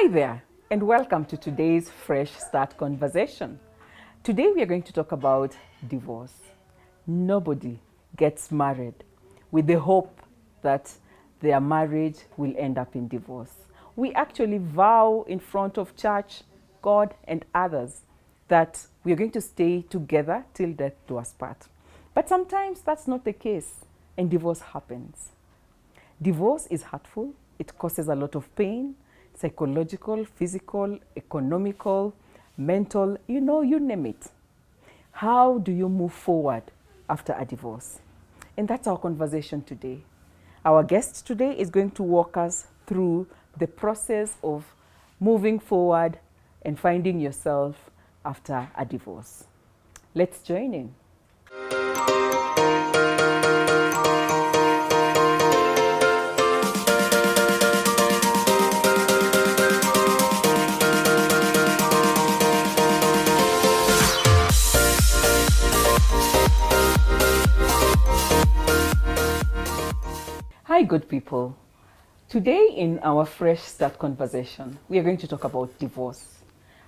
Hi there, and welcome to today's Fresh Start conversation. Today we are going to talk about divorce. Nobody gets married with the hope that their marriage will end up in divorce. We actually vow in front of church, God, and others that we are going to stay together till death do us part. But sometimes that's not the case, and divorce happens. Divorce is hurtful. It causes a lot of pain, psychological, physical, economical, mental, you name it. How do you move forward after a divorce? And that's our conversation today. Our guest today is going to walk us through the process of moving forward and finding yourself after a divorce. Let's join in. Hi, good people. Today in our Fresh Start conversation, we are going to talk about divorce,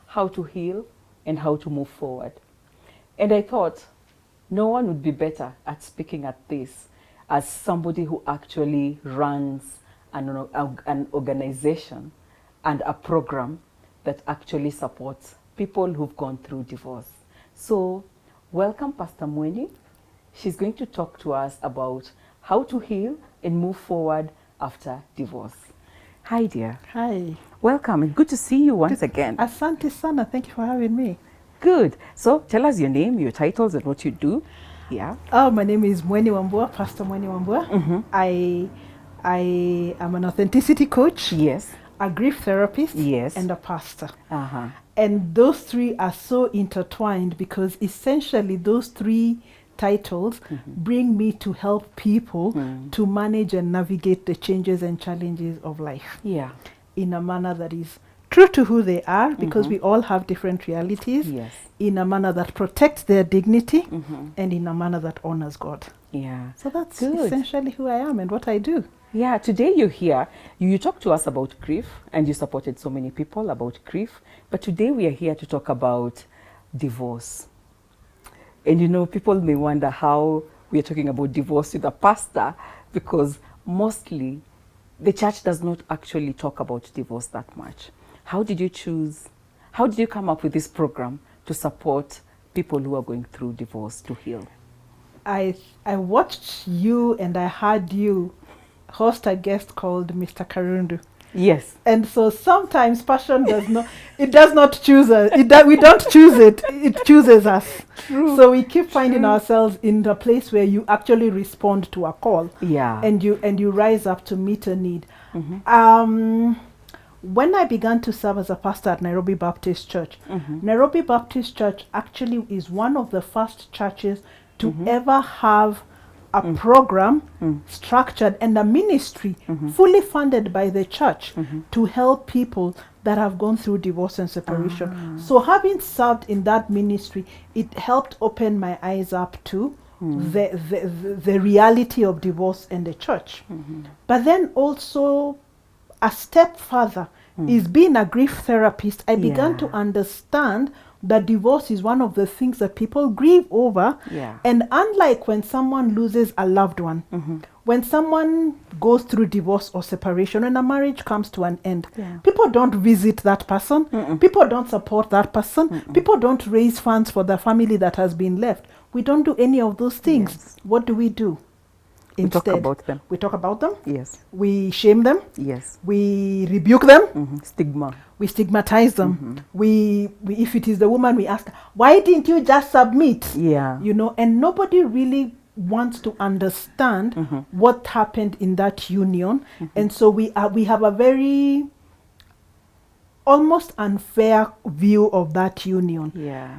how to heal and how to move forward. And I thought no one would be better at speaking at this as somebody who actually runs an organization and a program that actually supports people who've gone through divorce. So welcome Pastor Mweni. She's going to talk to us about how to heal and move forward after divorce. Hi, dear. Hi. Welcome, and good to see you once again. Asante sana. Thank you for having me. Good. So tell us your name, your titles, and what you do. Yeah. Oh, my name is Mweni Wambua, Pastor Mweni Wambua. Mm-hmm. I am an authenticity coach. Yes. A grief therapist. Yes. And a pastor. Uh-huh. And those three are so intertwined because essentially those three titles bring me to help people to manage and navigate the changes and challenges of life. Yeah. In a manner that is true to who they are, because we all have different realities. Yes. In a manner that protects their dignity, and in a manner that honors God. Yeah. So that's good. Essentially who I am and what I do. Yeah, today you're here. You talk to us about grief, and you supported so many people about grief. But today we are here to talk about divorce. And people may wonder how we are talking about divorce with a pastor, because mostly the church does not actually talk about divorce that much. How did you come up with this program to support people who are going through divorce to heal? I watched you and I heard you host a guest called Mr. Karundu. Yes. And so sometimes passion does not choose us. We don't choose it. It chooses us. True. So we keep finding ourselves in the place where you actually respond to a call. Yeah. And you rise up to meet a need. When I began to serve as a pastor at Nairobi Baptist Church, Nairobi Baptist Church actually is one of the first churches to ever have a program structured and a ministry fully funded by the church to help people that have gone through divorce and separation. So having served in that ministry, it helped open my eyes up to the reality of divorce and the church. But then also a step further is being a grief therapist. I began to understand that divorce is one of the things that people grieve over. Yeah. And unlike when someone loses a loved one, when someone goes through divorce or separation, when a marriage comes to an end, people don't visit that person. People don't support that person. People don't raise funds for the family that has been left. We don't do any of those things. Yes. What do we do? Instead, we talk about them. We talk about them. Yes. We shame them. Yes. We rebuke them. Stigma. We stigmatize them. We if it is the woman, we ask, why didn't you just submit? Yeah. And nobody really wants to understand what happened in that union. And so we have a very almost unfair view of that union. Yeah.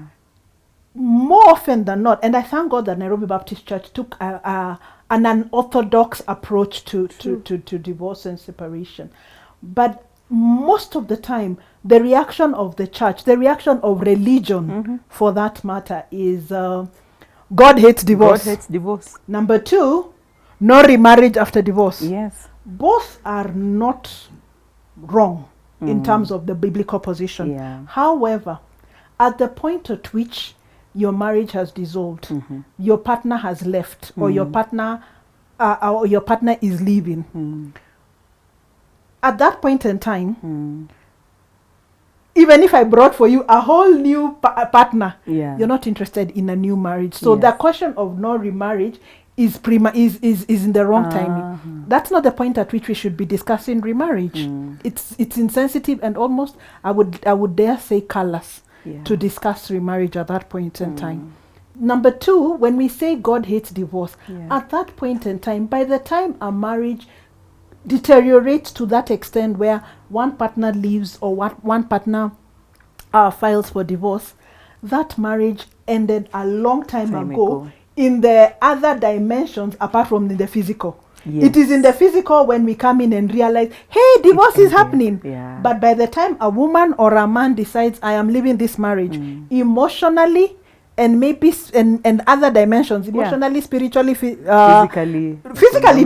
More often than not, and I thank God that Nairobi Baptist Church took an unorthodox approach to divorce and separation. But most of the time, the reaction of the church, the reaction of religion, for that matter, is God hates divorce. God hates divorce. Number two, no remarriage after divorce. Yes. Both are not wrong. in terms of the biblical position. Yeah. However, at the point at which your marriage has dissolved, your partner has left, or your partner is leaving, at that point in time, even if I brought for you a whole new partner, you're not interested in a new marriage. So the question of no remarriage is in the wrong timing. That's not the point at which we should be discussing remarriage. It's insensitive and almost, I would dare say, callous to discuss remarriage at that point in time. Number two, when we say God hates divorce, at that point in time, by the time a marriage deteriorates to that extent where one partner leaves or one partner files for divorce, that marriage ended a long time ago in the other dimensions apart from in the physical. It is in the physical when we come in and realize, hey, divorce is happening. But by the time a woman or a man decides, I am leaving this marriage, emotionally, and maybe and other dimensions, emotionally, spiritually, physically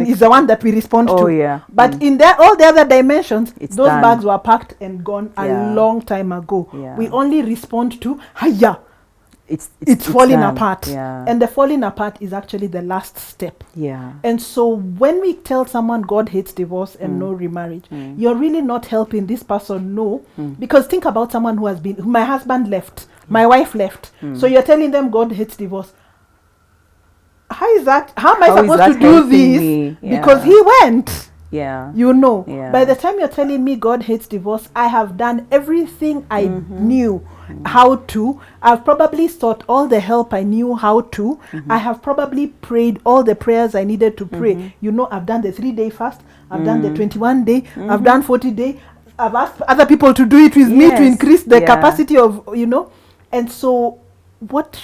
is the one that we respond to. But in all the other dimensions, those bags were packed and gone a long time ago. We only respond to hiya. It's falling apart, and the falling apart is actually the last step. And so when we tell someone God hates divorce and no remarriage, you're really not helping this person know, because think about someone who has been, my husband left, my wife left, so you're telling them God hates divorce. How is that? How am I supposed to do this? Because he went. By the time you're telling me God hates divorce, I have done everything I knew how to. I've probably sought all the help I knew how to. I have probably prayed all the prayers I needed to pray. I've done the 3-day fast. I've done the 21-day. I've done 40-day. I've asked other people to do it with me to increase the capacity of, And so what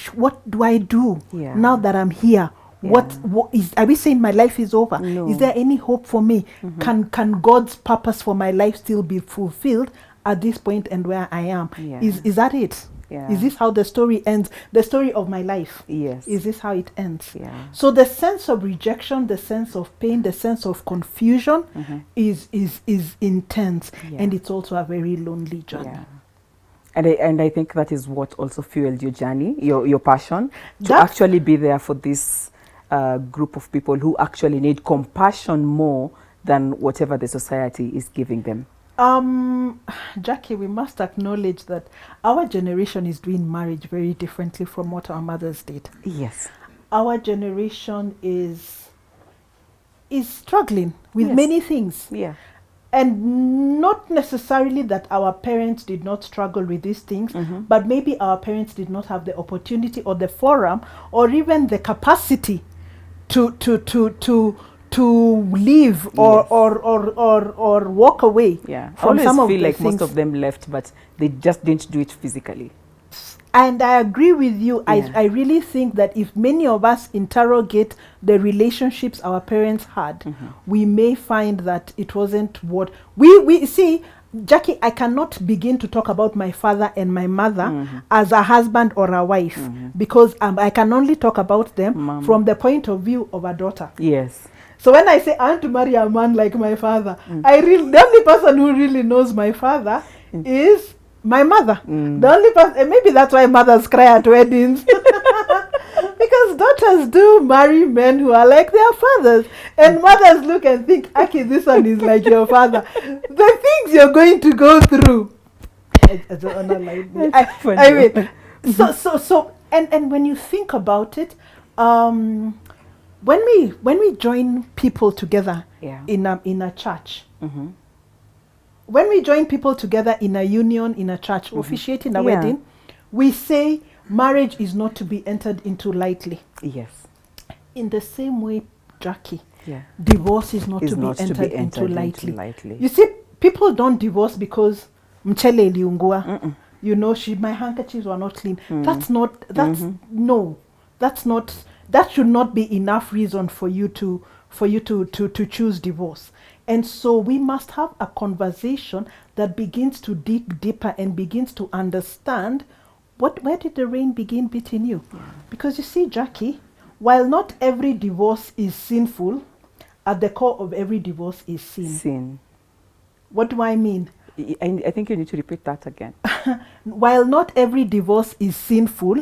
do I do now that I'm here? What is, are we saying my life is over? No. Is there any hope for me? Can God's purpose for my life still be fulfilled at this point and where I am? Is that it? Is this how the story ends? The story of my life? Is this how it ends? So the sense of rejection, the sense of pain, the sense of confusion is intense, and it's also a very lonely journey. And I think that is what also fueled your journey, your passion, to actually be there for this group of people who actually need compassion more than whatever the society is giving them. Jackie, we must acknowledge that our generation is doing marriage very differently from what our mothers did. Our generation is struggling with many things. And not necessarily that our parents did not struggle with these things, but maybe our parents did not have the opportunity or the forum or even the capacity to leave or walk away from some of the things. I feel like most of them left, but they just didn't do it physically. And I agree with you. I really think that if many of us interrogate the relationships our parents had, we may find that it wasn't what we see. Jackie, I cannot begin to talk about my father and my mother as a husband or a wife, because I can only talk about them from the point of view of a daughter. So when I say I want to marry a man like my father, the only person who really knows my father is my mother. The only person, and maybe that's why mothers cry at weddings. Because daughters do marry men who are like their fathers. And mothers look and think, Aki, this one is like your father. The things you're going to go through. I don't know, so when you think about it, when we join people together in a church, when we join people together in a union, in a church, officiating a wedding, we say marriage is not to be entered into lightly. In the same way, Jackie, divorce is not to be entered into lightly. You see, people don't divorce because mchele iliungua. My handkerchiefs were not clean. That should not be enough reason for you to choose divorce. And so we must have a conversation that begins to dig deeper and begins to understand where did the rain begin between you? Because you see, Jackie, while not every divorce is sinful, at the core of every divorce is sin. What do I mean? I think you need to repeat that again. While not every divorce is sinful,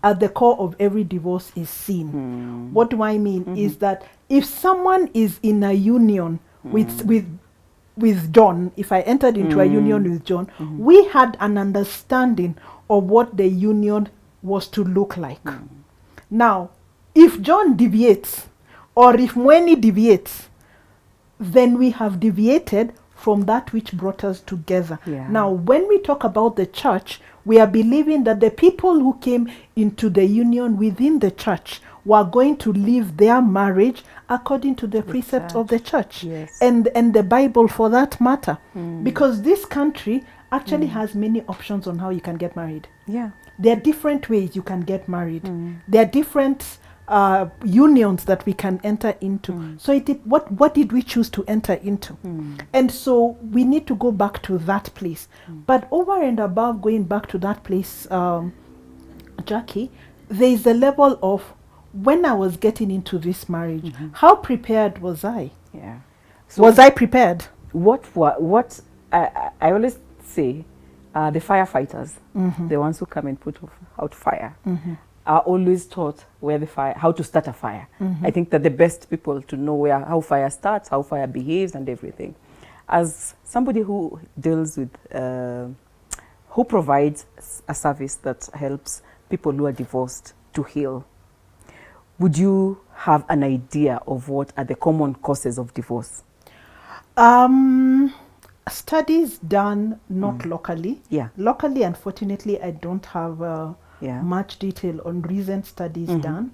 at the core of every divorce is sin. What do I mean? Is that if someone is in a union with John, if I entered into a union with John, we had an understanding of what the union was to look like. Now, if John deviates, or if Mweni deviates, then we have deviated from that which brought us together. Yeah. Now, when we talk about the church, we are believing that the people who came into the union within the church were going to live their marriage according to the precepts of the church. Yes. And the Bible for that matter. Because this country actually has many options on how you can get married. Yeah. There are different ways you can get married. There are different unions that we can enter into. So what did we choose to enter into? And so we need to go back to that place. But over and above going back to that place, Jackie, there is a level of when I was getting into this marriage, how prepared was I? Yeah. So Was I prepared? what I always say, the firefighters, the ones who come and put out fire, are always taught how to start a fire. I think that the best people to know how fire starts, how fire behaves, and everything. As somebody who deals with, who provides a service that helps people who are divorced to heal, would you have an idea of what are the common causes of divorce? Studies done not locally. Yeah. Locally, unfortunately, I don't have much detail on recent studies done.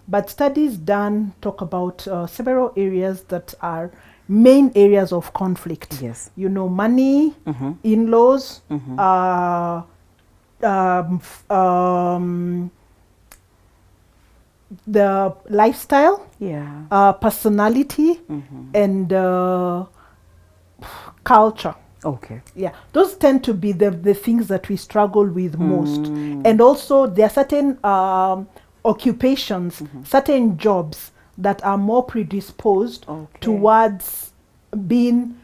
But studies done talk about several areas that are main areas of conflict. Yes. You know, money, in-laws, the lifestyle, personality, and culture. Okay. Yeah, those tend to be the things that we struggle with most. And also there are certain occupations, certain jobs that are more predisposed towards being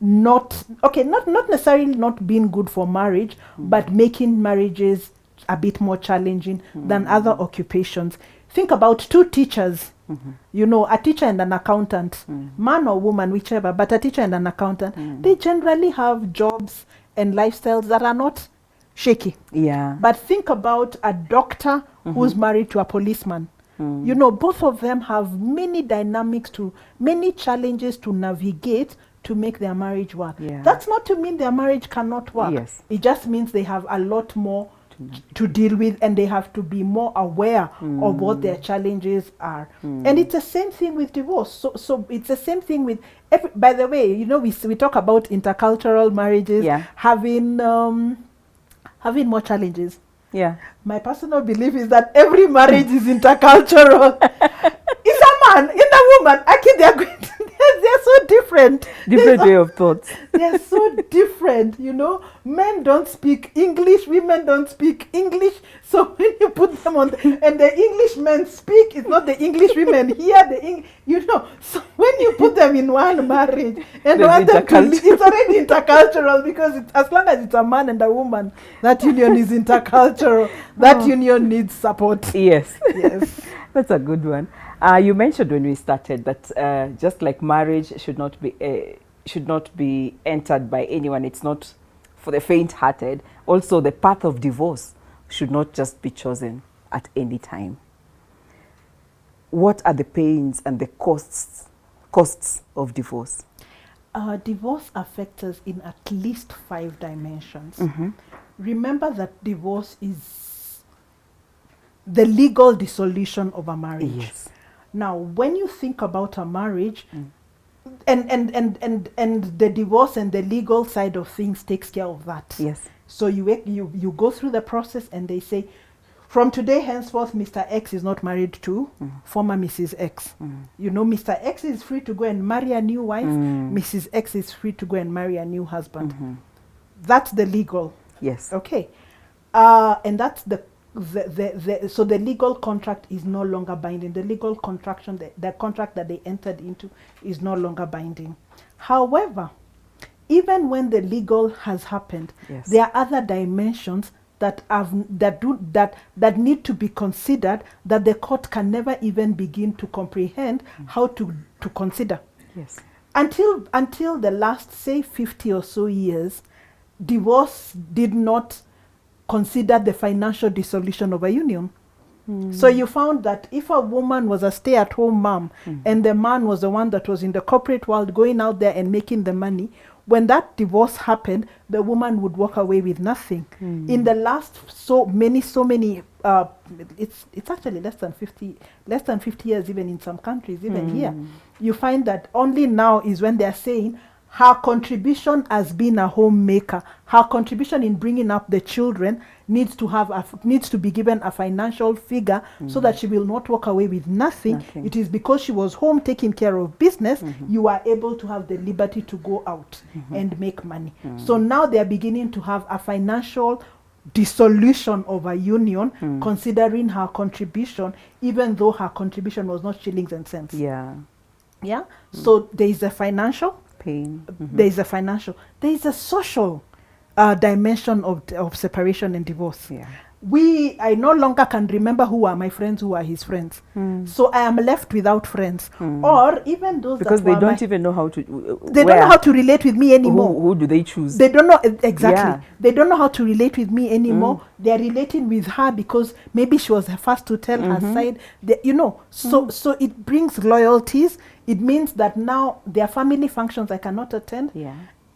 not necessarily not being good for marriage, but making marriages a bit more challenging than other occupations. Think about two teachers, you know, a teacher and an accountant, man or woman, whichever, but a teacher and an accountant, they generally have jobs and lifestyles that are not shaky. Yeah. But think about a doctor who's married to a policeman. You know, both of them have many dynamics many challenges to navigate to make their marriage work. Yeah. That's not to mean their marriage cannot work. Yes. It just means they have a lot more to deal with, and they have to be more aware of what their challenges are. And it's the same thing with divorce. So it's the same thing with by the way, you know, we talk about intercultural marriages having more challenges. Yeah. My personal belief is that every marriage is intercultural. It's a man and a woman. Actually, they're so different. Different way of thoughts. They're so different, you know. Men don't speak English, women don't speak English. So when you put them on, and the English men speak, it's not the English women hear you know. So when you put them in one marriage and want them to live, it's already intercultural, because as long as it's a man and a woman, that union is intercultural. That union needs support. Yes. Yes. That's a good one. You mentioned when we started that just like marriage should not be entered by anyone. It's not for the faint-hearted. Also, the path of divorce should not just be chosen at any time. What are the pains and the costs of divorce? Divorce affects us in at least 5 dimensions. Remember that divorce is the legal dissolution of a marriage. Yes. Now, when you think about a marriage, and the divorce and the legal side of things takes care of that. Yes. So you go through the process, and they say, from today henceforth, Mr. X is not married to former Mrs. X. You know, Mr. X is free to go and marry a new wife. Mrs. X is free to go and marry a new husband. That's the legal. Yes. Okay. And that's so the legal contract is no longer binding. The legal contract, the contract that they entered into is no longer binding. However, even when the legal has happened, Yes. there are other dimensions that need to be considered that the court can never even begin to comprehend how to consider. Yes. Until the last, say, 50 or so years, divorce did not consider the financial dissolution of a union. So you found that if a woman was a stay-at-home mom and the man was the one that was in the corporate world going out there and making the money, when that divorce happened, the woman would walk away with nothing. In the last so many it's actually less than 50 years, even in some countries, even here, you find that only now is when they are saying her contribution as being a homemaker, her contribution in bringing up the children needs to be given a financial figure so that she will not walk away with nothing. It is because she was home taking care of business, you are able to have the liberty to go out and make money. So now they are beginning to have a financial dissolution of a union, considering her contribution, even though her contribution was not shillings and cents. Yeah. So there is a financial pain. There is a financial, there is a social dimension of separation and divorce. I no longer can remember who are my friends, who are his friends. So I am left without friends, or even those because that they don't even know how to. They don't know how to relate with me anymore. Who do they choose? They don't know exactly. They don't know how to relate with me anymore. They are relating with her because maybe she was the first to tell her side. So it brings loyalties. It means that now their family functions I cannot attend.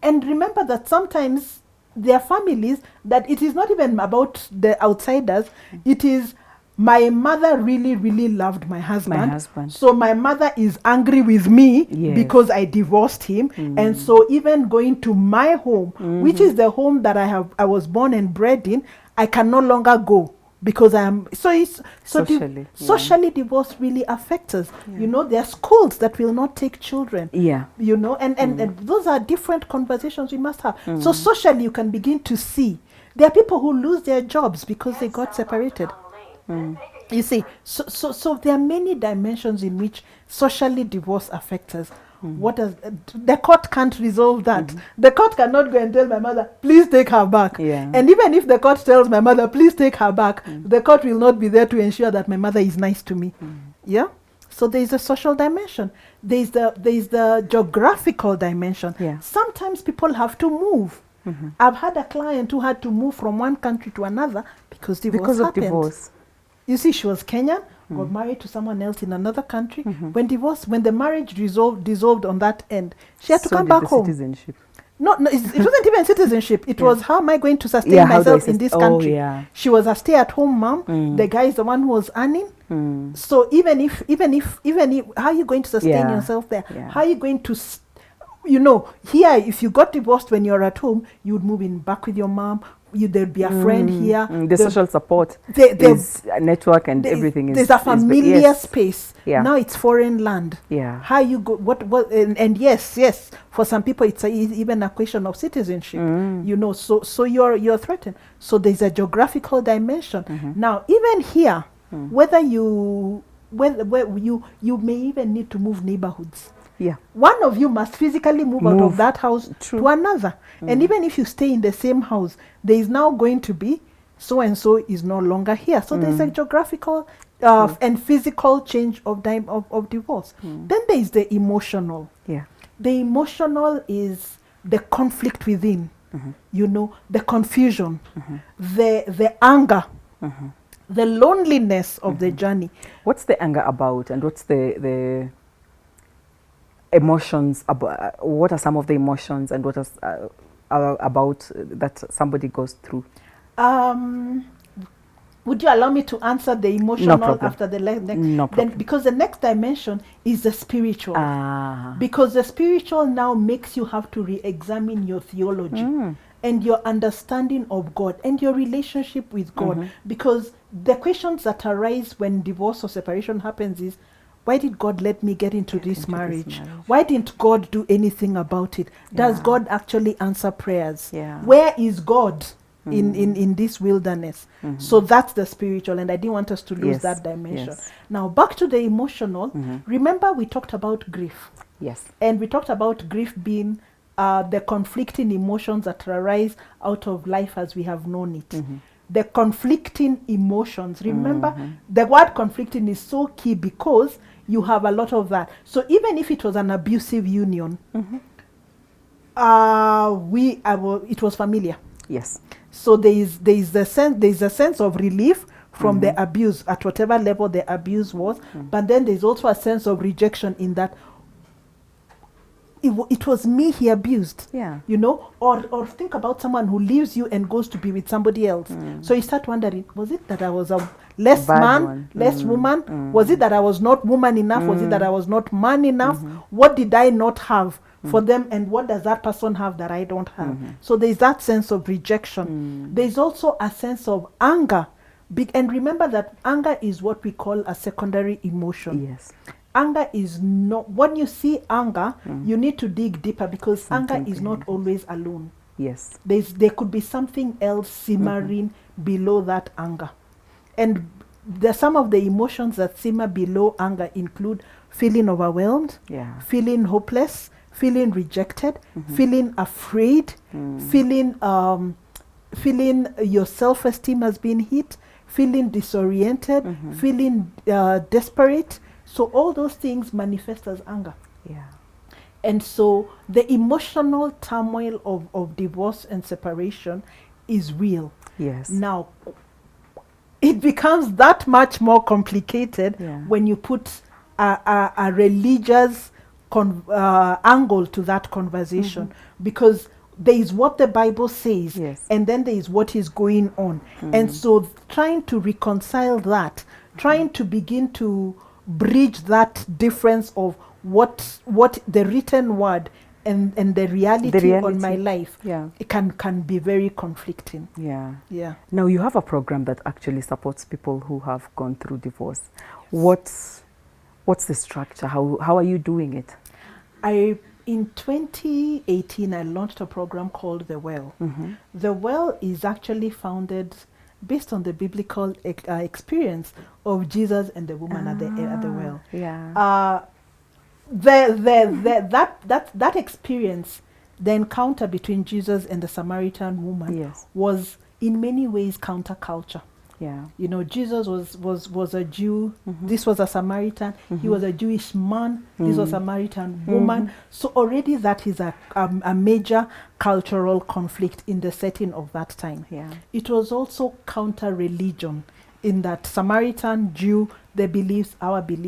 And remember that sometimes their families, that it is not even about the outsiders. It is, my mother really, really loved my husband. So my mother is angry with me because I divorced him. And so even going to my home, which is the home that I was born and bred in, I can no longer go. Because I am socially divorce really affects us. There are schools that will not take children. And those are different conversations we must have. So socially you can begin to see there are people who lose their jobs because they got separated. You see, so there are many dimensions in which socially divorce affects us. What does the court can't resolve that? The court cannot go and tell my mother, please take her back. And even if the court tells my mother, please take her back, the court will not be there to ensure that my mother is nice to me. So there is a social dimension. There is the geographical dimension. Sometimes people have to move. I've had a client who had to move from one country to another because of divorce. You see, she was Kenyan, got married to someone else in another country. When the marriage dissolved on that end, she had to come back home. Citizenship. No, it wasn't even citizenship. It was, how am I going to sustain myself in this country? She was a stay-at-home mom. The guy is the one who was earning. So even if, how are you going to sustain yourself there? How are you going to, here, if you got divorced when you're at home, you would move in back with your mom. There'd be a friend here. The social support, there's a network and everything. There's a familiar space. Now it's foreign land. How you go? What? And yes. For some people, it's even a question of citizenship. So you're threatened. So there's a geographical dimension. Now, even here, where you may even need to move neighborhoods. One of you must physically move out of that house to another. And even if you stay in the same house, there is now going to be so-and-so is no longer here. So there's a geographical and physical change of divorce. Then there is the emotional. The emotional is the conflict within, the confusion, the anger, the loneliness of the journey. What's the anger about, and what's the emotions about? What are some of the emotions, and what is about that somebody goes through? Would you allow me to answer the emotional after the next? No problem. Because the next dimension is the spiritual. Because the spiritual now makes you have to re-examine your theology and your understanding of God and your relationship with God. Because the questions that arise when divorce or separation happens is, why did God let me get into this marriage? Why didn't God do anything about it? Does God actually answer prayers? Where is God in this wilderness? So that's the spiritual, and I didn't want us to lose that dimension. Now back to the emotional. Remember we talked about grief. And we talked about grief being the conflicting emotions that arise out of life as we have known it. The conflicting emotions. Remember, the word conflicting is so key because you have a lot of that. So even if it was an abusive union, it was familiar. Yes. So there is a sense of relief from the abuse at whatever level the abuse was, but then there's also a sense of rejection in that it was me he abused. Yeah. You know, or think about someone who leaves you and goes to be with somebody else. So you start wondering, was it that I was a less man, less woman? Was it that I was not woman enough? Was it that I was not man enough? What did I not have for them, and what does that person have that I don't have? So there's that sense of rejection. There's also a sense of anger. And remember that anger is what we call a secondary emotion. Yes. Anger is not, when you see anger, you need to dig deeper because anger is not always alone. Yes. There could be something else simmering below that anger. And some of the emotions that simmer below anger include feeling overwhelmed, feeling hopeless, feeling rejected, feeling afraid, feeling your self-esteem has been hit, feeling disoriented, feeling desperate. So all those things manifest as anger. Yeah. And so the emotional turmoil of divorce and separation is real. Yes. Now, it becomes that much more complicated when you put a religious angle to that conversation, because there is what the Bible says, and then there is what is going on. And so trying to reconcile that, trying to begin to bridge that difference of what the written word and the reality on my life, it can be very conflicting. Yeah. Now you have a program that actually supports people who have gone through divorce. What's the structure? How are you doing it? In 2018, I launched a program called The Well. The Well is actually founded based on the biblical experience of Jesus and the woman at the well. That experience, the encounter between Jesus and the Samaritan woman, was in many ways counterculture. You know, Jesus was a Jew. This was a Samaritan. He was a Jewish man. This was a Samaritan woman. So already that is a major cultural conflict in the setting of that time. It was also counter-religion in that Samaritan, Jew, their beliefs,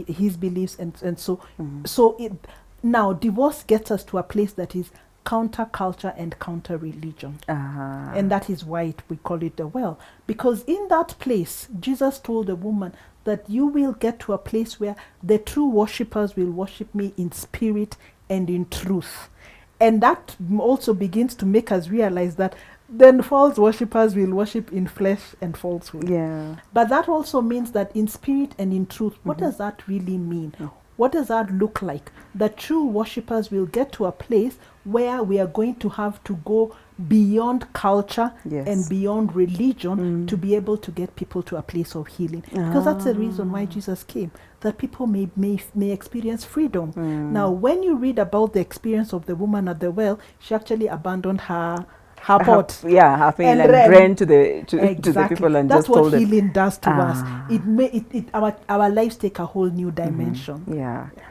his beliefs, and so now divorce gets us to a place that is counter-culture and counter-religion. And that is why we call it the well. Because in that place, Jesus told the woman that you will get to a place where the true worshippers will worship me in spirit and in truth. And that also begins to make us realize that then false worshippers will worship in flesh and falsehood. But that also means that in spirit and in truth, what does that really mean? What does that look like? The true worshippers will get to a place where we are going to have to go beyond culture and beyond religion to be able to get people to a place of healing. Because that's the reason why Jesus came, that people may experience freedom. Now, when you read about the experience of the woman at the well, she actually abandoned her pot. Her pain and ran to the people and that's just told them. That's what healing does to us. Our lives take a whole new dimension.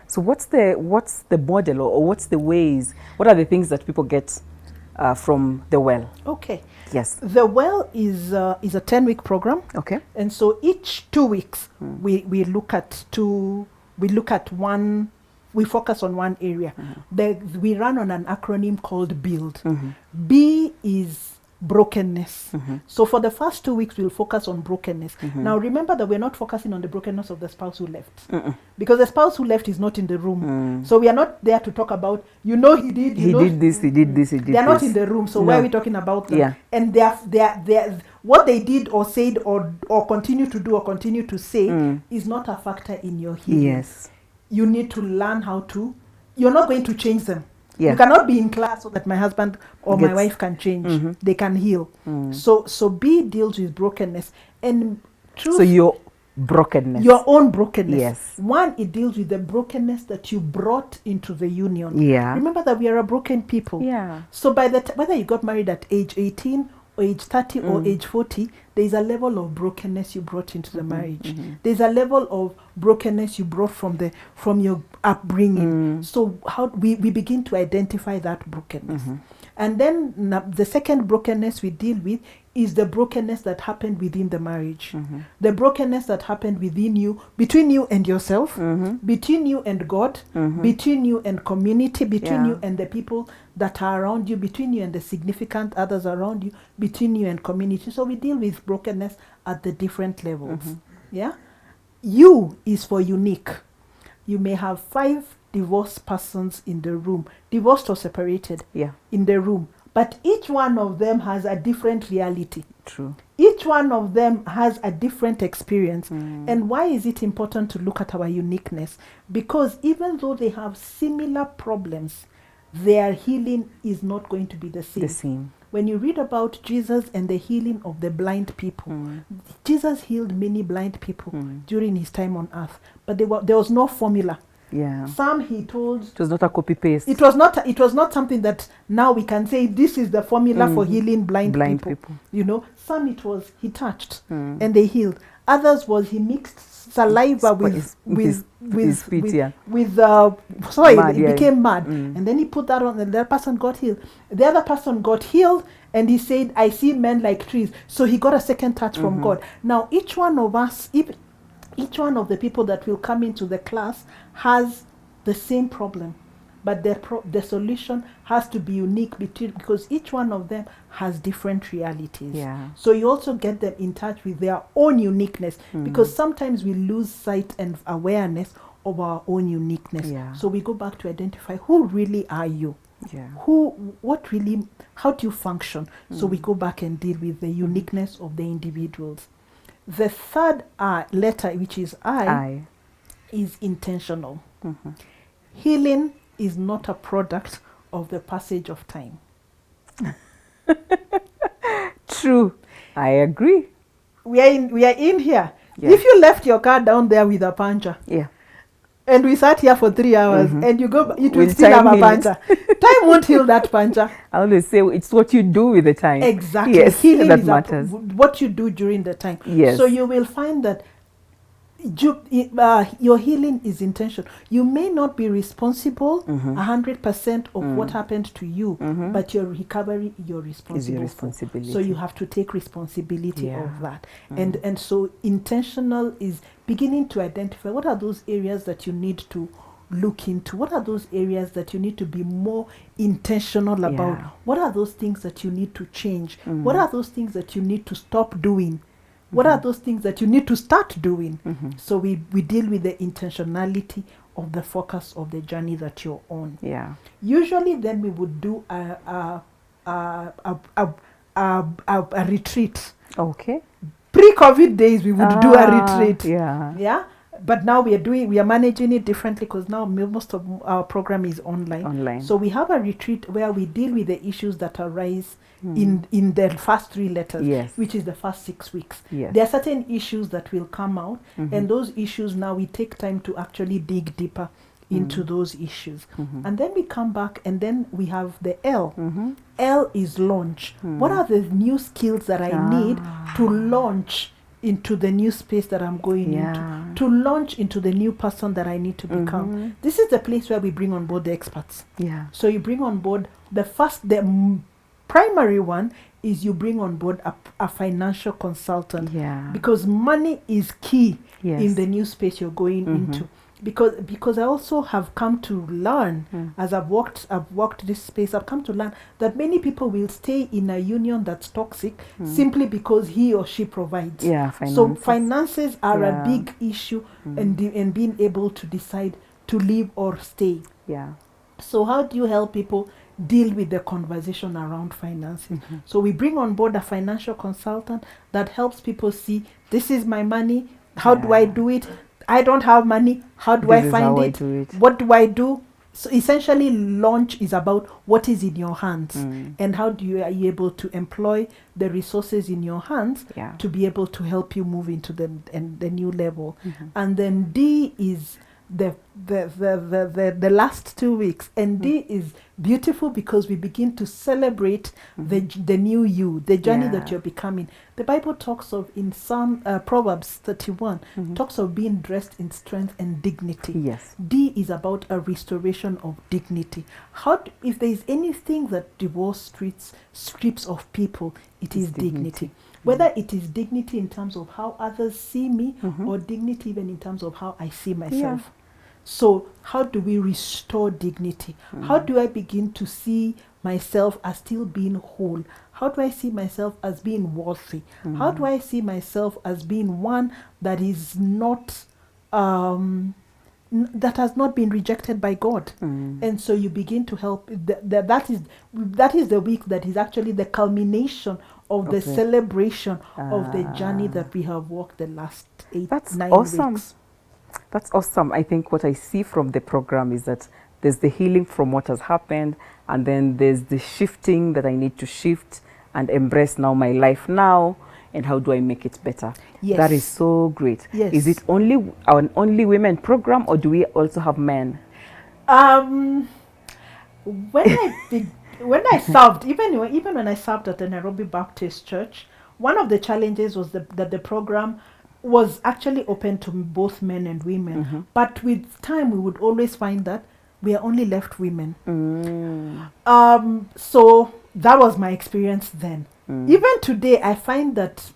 So what's the model or what's the ways? What are the things that people get from the well? Okay. Yes. The well is a 10-week program. Okay. And so each 2 weeks we look at one. We focus on one area. We run on an acronym called BUILD. B is brokenness. So for the first 2 weeks, we'll focus on brokenness. Now remember that we're not focusing on the brokenness of the spouse who left. Because the spouse who left is not in the room. So we are not there to talk about, he did this. They're not in the room. So why are we talking about them? And they're what they did or said or continue to do or continue to say is not a factor in your healing. You need to learn you're not going to change them. You cannot be in class so that my husband or my wife can change. They can heal. So B deals with brokenness. And so your brokenness. Your own brokenness. Yes. One, it deals with the brokenness that you brought into the union. Yeah. Remember that we are a broken people. Yeah. So by the whether you got married at age 18 or age 30 or age 40, there is a level of brokenness you brought into the marriage. There's a level of brokenness you brought from your upbringing. So how we begin to identify that brokenness. And then the second brokenness we deal with is the brokenness that happened within the marriage. The brokenness that happened within you, between you and yourself, between you and God, between you and community, between you and the people that are around you, between you and the significant others around you, between you and community. So we deal with brokenness at the different levels. Yeah? U is for unique. You may have 5 divorced persons in the room, divorced or separated, in the room, but each one of them has a different reality. True. Each one of them has a different experience. And why is it important to look at our uniqueness? Because even though they have similar problems, their healing is not going to be the same. When you read about Jesus and the healing of the blind people, Jesus healed many blind people during his time on earth, but there was no formula. Yeah. Some he told it was not a copy paste. It was not something that now we can say this is the formula for healing blind people. You know, some it was he touched and they healed. Others was he mixed saliva with soil. It became mud, and then he put that on, and that person got healed. The other person got healed, and he said, "I see men like trees." So he got a second touch from God. Now each one of us, each one of the people that will come into the class has the same problem, but the solution has to be unique because each one of them has different realities. Yeah. So you also get them in touch with their own uniqueness, because sometimes we lose sight and awareness of our own uniqueness. Yeah. So we go back to identify who really are you. Yeah. How do you function? So we go back and deal with the uniqueness of the individuals. The third letter, which is I, is intentional. Healing is not a product of the passage of time. True. I agree. We are in here. Yeah. If you left your car down there with a puncture, and we sat here for 3 hours, and you go, it will still have a puncture. Time won't heal that puncture. I always say it's what you do with the time. Exactly. Yes, Healing that is matters. What you do during the time. Yes. So you will find that your healing is intentional. You may not be responsible 100% of what happened to you, but your recovery, you're responsible is your responsibility. for. So you have to take responsibility of that. And so intentional is beginning to identify what are those areas that you need to look into, what are those areas that you need to be more intentional about, what are those things that you need to change, what are those things that you need to stop doing. What are those things that you need to start doing? So we deal with the intentionality of the focus of the journey that you're on. Yeah. Usually then we would do a retreat. Okay. Pre-COVID days we would do a retreat. Yeah. Yeah. But now we are managing it differently because now most of our program is online. So we have a retreat where we deal with the issues that arise in the first 3 letters, which is the first 6 weeks. There are certain issues that will come out, and those issues now we take time to actually dig deeper into those issues. And then we come back, and then we have the L. L is launch. What are the new skills that I need to launch into the new space that I'm going into, to launch into the new person that I need to become? This is the place where we bring on board the experts. So you bring on board the primary one is you bring on board a financial consultant, because money is key in the new space you're going into. Because I also have come to learn as I've walked this space, I've come to learn that many people will stay in a union that's toxic simply because he or she provides. Finances. So finances are a big issue, and being able to decide to leave or stay. So how do you help people deal with the conversation around finances? So we bring on board a financial consultant that helps people see, this is my money, how do I do it? I don't have money, how do I find it? What do I do? So essentially, launch is about what is in your hands and how are you able to employ the resources in your hands to be able to help you move into the new level. And then D is the last 2 weeks, and D is beautiful because we begin to celebrate the new you, the journey that you're becoming. The Bible talks of in Proverbs 31 talks of being dressed in strength and dignity. Yes. D is about a restoration of dignity. If there is anything that divorce strips of people, it is dignity. Whether it is dignity in terms of how others see me or dignity even in terms of how I see myself. So how do we restore dignity? How do I begin to see myself as still being whole? How do I see myself as being worthy? How do I see myself as being one that is not, that has not been rejected by God? And so you begin to help. That is the week that is actually the culmination of the celebration of the journey that we have walked the last 9 weeks. That's awesome. I think what I see from the program is that there's the healing from what has happened, and then there's the shifting that I need to shift and embrace now my life now, and how do I make it better? Yes. That is so great. Yes. Is it only an only women program, or do we also have men? When I served, even when I served at the Nairobi Baptist Church, one of the challenges was that the program was actually open to both men and women. But with time, we would always find that we are only left women. So that was my experience then. Even today, I find that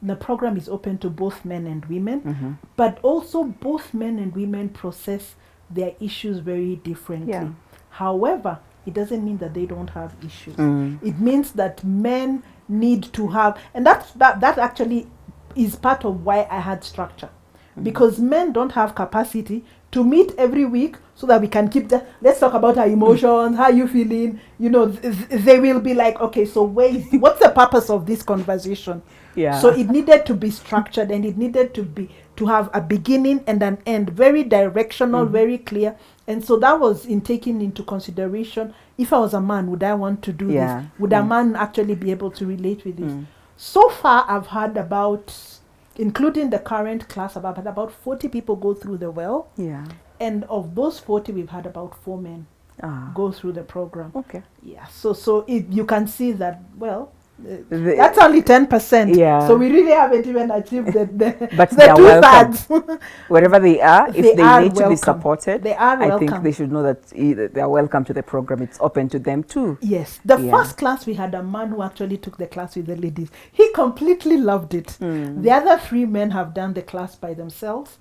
the program is open to both men and women, but also both men and women process their issues very differently. However, it doesn't mean that they don't have issues. It means that men need to have, and that actually is part of why I had structure, because men don't have capacity to meet every week so that we can keep let's talk about our emotions, how are you feeling, they will be like, okay, so what's the purpose of this conversation? So it needed to be structured, and it needed to have a beginning and an end, very directional, very clear. And so that was in taking into consideration, if I was a man, would I want to do this? Would a man actually be able to relate with this? So far, I've had including the current class, I've had about 40 people go through the well. And of those 40, we've had about 4 men go through the program. So you can see that, that's only 10%. So we really haven't even achieved but the 2/3. Wherever they are, if they need welcome to be supported, they are welcome. I think they should know that they are welcome to the program. It's open to them too. Yes. The first class, we had a man who actually took the class with the ladies. He completely loved it. The other 3 men have done the class by themselves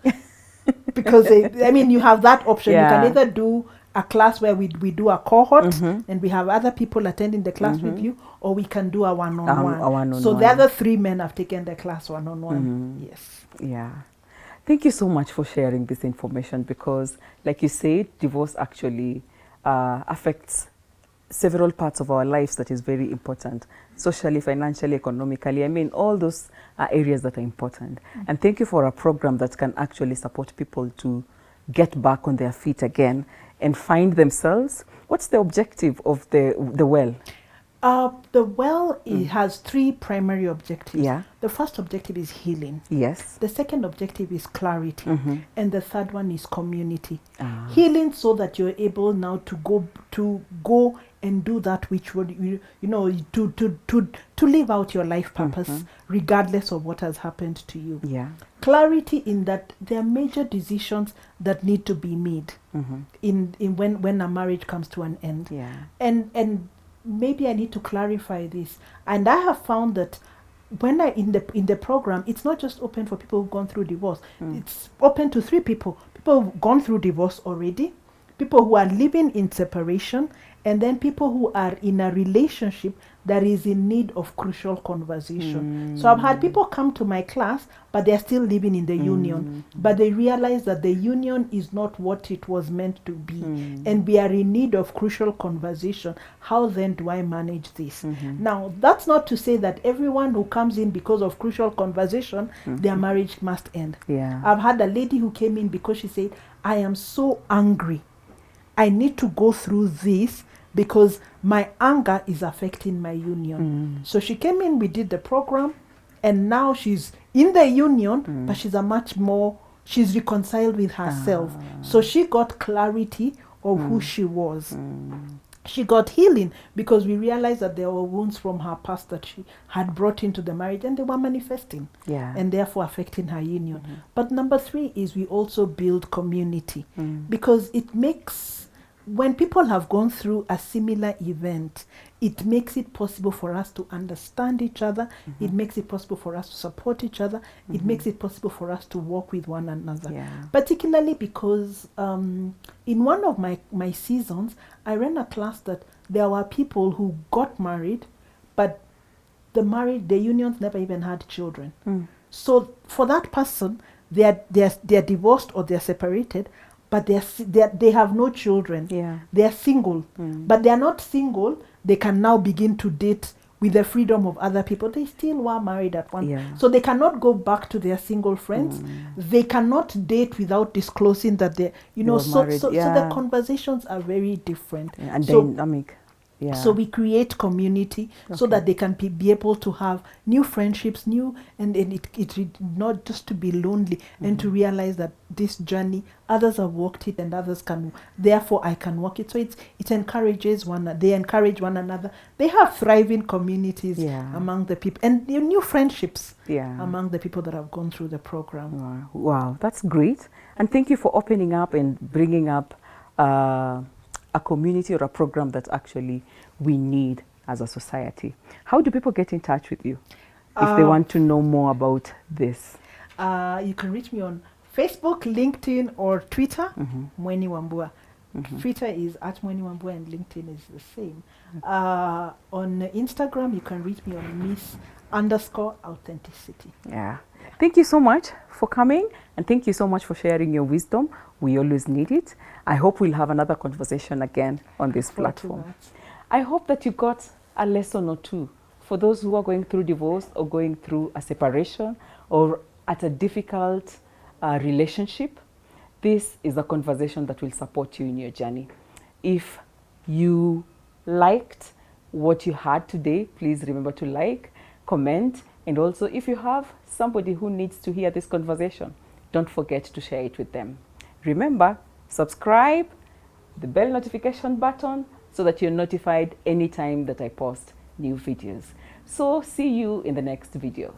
because you have that option. You can either do a class where we do a cohort and we have other people attending the class with you, or we can do a one-on-one. So the other 3 men have taken the class one-on-one. Yes. Thank you so much for sharing this information, because like you said, divorce actually affects several parts of our lives that is very important, socially, financially, economically. All those are areas that are important. And thank you for a program that can actually support people to get back on their feet again and find themselves. What's the objective of the well? The well has 3 primary objectives. The first objective is healing. Yes. The second objective is clarity. And the third one is community. Healing, so that you're able now to go and do that which would to live out your life purpose regardless of what has happened to you. Clarity, in that there are major decisions that need to be made in when a marriage comes to an end. And maybe I need to clarify this. And I have found that when in the program, it's not just open for people who've gone through divorce. It's open to 3 people who've gone through divorce already, people who are living in separation, and then people who are in a relationship that is in need of crucial conversation. So I've had people come to my class, but they're still living in the union, but they realize that the union is not what it was meant to be, and we are in need of crucial conversation. How then do I manage this? Now, that's not to say that everyone who comes in because of crucial conversation, their marriage must end. I've had a lady who came in because she said, I am so angry I need to go through this because my anger is affecting my union. So she came in, we did the program, and now she's in the union, but she's reconciled with herself. So she got clarity of who she was. She got healing because we realized that there were wounds from her past that she had brought into the marriage, and they were manifesting and therefore affecting her union. But number 3 is we also build community because it makes, when people have gone through a similar event, it makes it possible for us to understand each other. It makes it possible for us to support each other. It makes it possible for us to work with one another. Particularly because in one of my seasons, I ran a class that there were people who got married, but the unions never even had children. So for that person, they're divorced or they're separated, but they have no children. They're single, but they're not single. They can now begin to date with the freedom of other people. They still were married at one. So they cannot go back to their single friends. They cannot date without disclosing that they so the conversations are very different and dynamic. So we create community so that they can be able to have new friendships, and it not just to be lonely and to realize that this journey, others have walked it and others can, therefore I can walk it. So it encourages they encourage one another. They have thriving communities among the people, and new friendships among the people that have gone through the program. Wow, that's great. And thank you for opening up and bringing up a community or a program that actually we need as a society. How do people get in touch with you if they want to know more about this? You can reach me on Facebook, LinkedIn, or Twitter, Mweni Wambua. Twitter is at Mweni Wambua and LinkedIn is the same. On Instagram, you can reach me on Miss_Authenticity. Thank you so much for coming, and thank you so much for sharing your wisdom. We always need it. I hope we'll have another conversation again on this platform. I hope that you got a lesson or two for those who are going through divorce or going through a separation or at a difficult relationship. This is a conversation that will support you in your journey. If you liked what you had today, please remember to like, comment, and also if you have somebody who needs to hear this conversation, don't forget to share it with them. Remember, subscribe, the bell notification button, so that you're notified anytime that I post new videos. So see you in the next video.